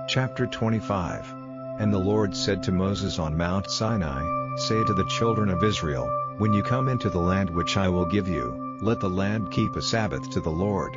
Chapter 25. And the Lord said to Moses on Mount Sinai, Say to the children of Israel, When you come into the land which I will give you, let the land keep a Sabbath to the Lord.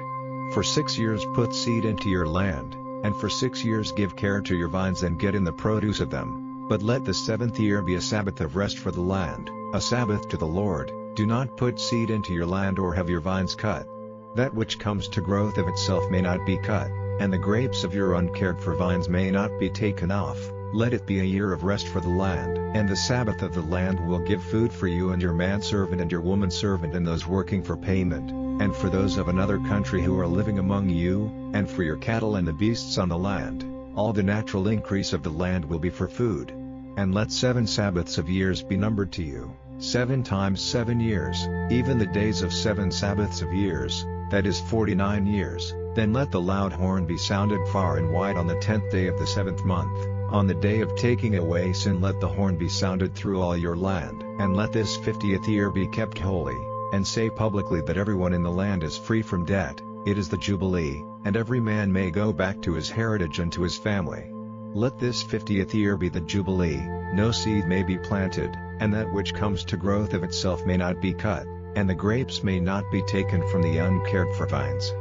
For 6 years put seed into your land, and for 6 years give care to your vines and get in the produce of them. But let the 7th year be a Sabbath of rest for the land, a Sabbath to the Lord. Do not put seed into your land or have your vines cut. That which comes to growth of itself may not be cut, and the grapes of your uncared for vines may not be taken off. Let it be a year of rest for the land. And the Sabbath of the land will give food for you and your manservant and your womanservant and those working for payment, and for those of another country who are living among you, and for your cattle and the beasts on the land. All the natural increase of the land will be for food. And let 7 Sabbaths of years be numbered to you, 7 times 7 years, even the days of 7 Sabbaths of years, that is 49 years. Then let the loud horn be sounded far and wide on the 10th day of the 7th month. On the day of taking away sin let the horn be sounded through all your land. And let this 50th year be kept holy, and say publicly that everyone in the land is free from debt. It is the Jubilee, and every man may go back to his heritage and to his family. Let this 50th year be the Jubilee, no seed may be planted, and that which comes to growth of itself may not be cut, and the grapes may not be taken from the uncared for vines.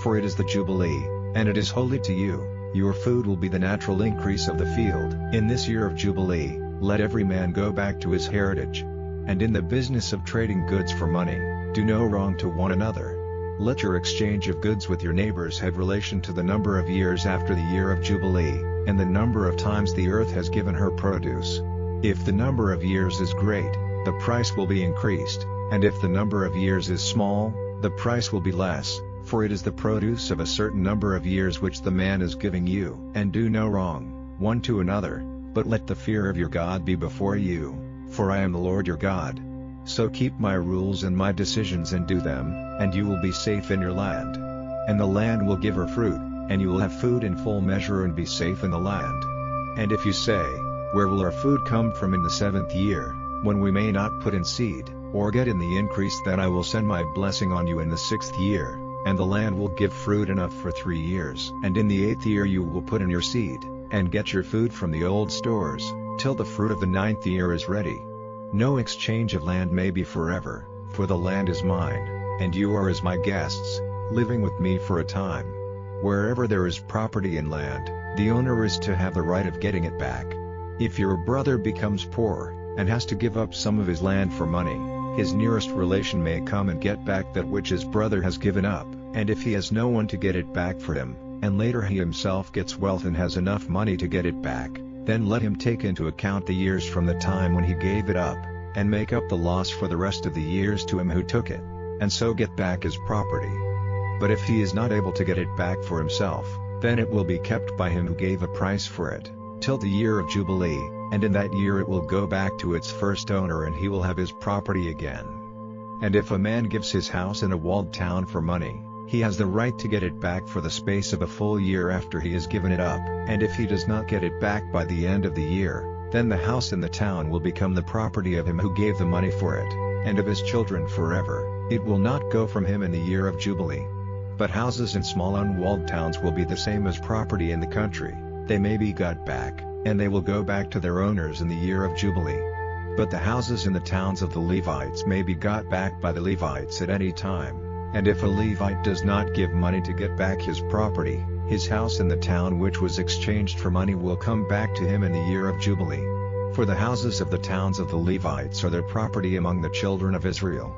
For it is the Jubilee, and it is holy to you. Your food will be the natural increase of the field. In this year of Jubilee, let every man go back to his heritage. And in the business of trading goods for money, do no wrong to one another. Let your exchange of goods with your neighbors have relation to the number of years after the year of Jubilee, and the number of times the earth has given her produce. If the number of years is great, the price will be increased, and if the number of years is small, the price will be less. For it is the produce of a certain number of years which the man is giving you. And do no wrong, one to another, but let the fear of your God be before you, for I am the Lord your God. So keep my rules and my decisions and do them, and you will be safe in your land. And the land will give her fruit, and you will have food in full measure and be safe in the land. And if you say, Where will our food come from in the 7th year, when we may not put in seed, or get in the increase, then I will send my blessing on you in the 6th year. And the land will give fruit enough for 3 years. And in the 8th year you will put in your seed, and get your food from the old stores, till the fruit of the 9th year is ready. No exchange of land may be forever, for the land is mine, and you are as my guests, living with me for a time. Wherever there is property in land, the owner is to have the right of getting it back. If your brother becomes poor, and has to give up some of his land for money, his nearest relation may come and get back that which his brother has given up, and if he has no one to get it back for him, and later he himself gets wealth and has enough money to get it back, then let him take into account the years from the time when he gave it up, and make up the loss for the rest of the years to him who took it, and so get back his property. But if he is not able to get it back for himself, then it will be kept by him who gave a price for it, till the year of Jubilee, and in that year it will go back to its first owner and he will have his property again. And if a man gives his house in a walled town for money, he has the right to get it back for the space of a full year after he has given it up. And if he does not get it back by the end of the year, then the house in the town will become the property of him who gave the money for it, and of his children forever. It will not go from him in the year of Jubilee. But houses in small unwalled towns will be the same as property in the country. They may be got back, and they will go back to their owners in the year of Jubilee. But the houses in the towns of the Levites may be got back by the Levites at any time. And if a Levite does not give money to get back his property, his house in the town which was exchanged for money will come back to him in the year of Jubilee. For the houses of the towns of the Levites are their property among the children of Israel.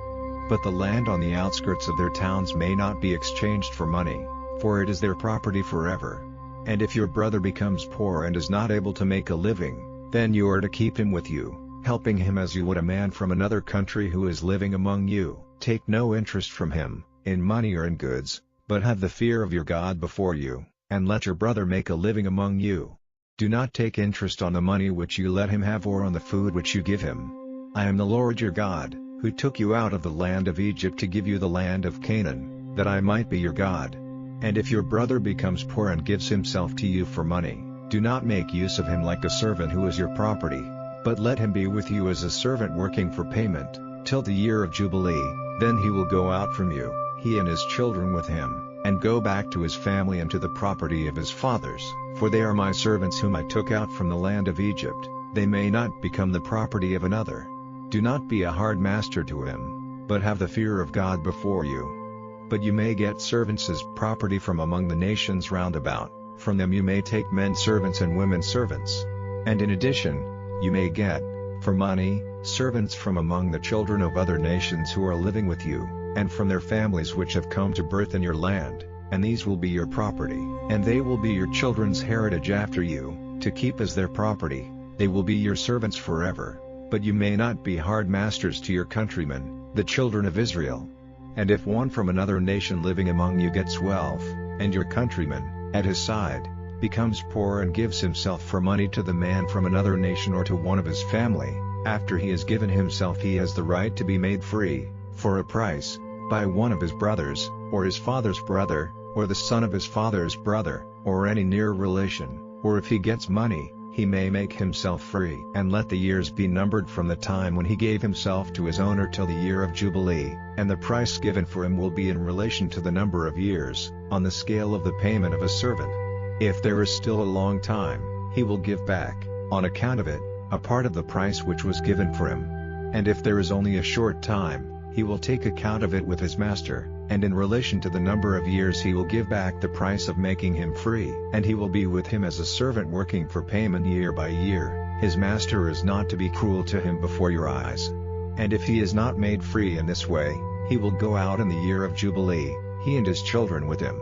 But the land on the outskirts of their towns may not be exchanged for money, for it is their property forever. And if your brother becomes poor and is not able to make a living, then you are to keep him with you, helping him as you would a man from another country who is living among you. Take no interest from him, in money or in goods, but have the fear of your God before you, and let your brother make a living among you. Do not take interest on the money which you let him have or on the food which you give him. I am the Lord your God, who took you out of the land of Egypt to give you the land of Canaan, that I might be your God. And if your brother becomes poor and gives himself to you for money, do not make use of him like a servant who is your property, but let him be with you as a servant working for payment, till the year of Jubilee. Then he will go out from you, he and his children with him, and go back to his family and to the property of his fathers. For they are my servants whom I took out from the land of Egypt, they may not become the property of another. Do not be a hard master to him, but have the fear of God before you. But you may get servants as property from among the nations round about, from them you may take men servants and women servants. And in addition, you may get, for money, servants from among the children of other nations who are living with you, and from their families which have come to birth in your land, and these will be your property, and they will be your children's heritage after you, to keep as their property. They will be your servants forever. But you may not be hard masters to your countrymen, the children of Israel. And if one from another nation living among you gets wealth, and your countryman, at his side, becomes poor and gives himself for money to the man from another nation or to one of his family, after he has given himself he has the right to be made free, for a price, by one of his brothers, or his father's brother, or the son of his father's brother, or any near relation, or if he gets money, he may make himself free. And let the years be numbered from the time when he gave himself to his owner till the year of Jubilee, and the price given for him will be in relation to the number of years, on the scale of the payment of a servant. If there is still a long time, he will give back, on account of it, a part of the price which was given for him. And if there is only a short time, he will take account of it with his master, and in relation to the number of years he will give back the price of making him free. And he will be with him as a servant working for payment year by year. His master is not to be cruel to him before your eyes. And if he is not made free in this way, he will go out in the year of Jubilee, he and his children with him.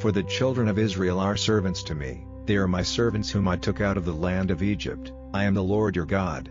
For the children of Israel are servants to me, they are my servants whom I took out of the land of Egypt. I am the Lord your God.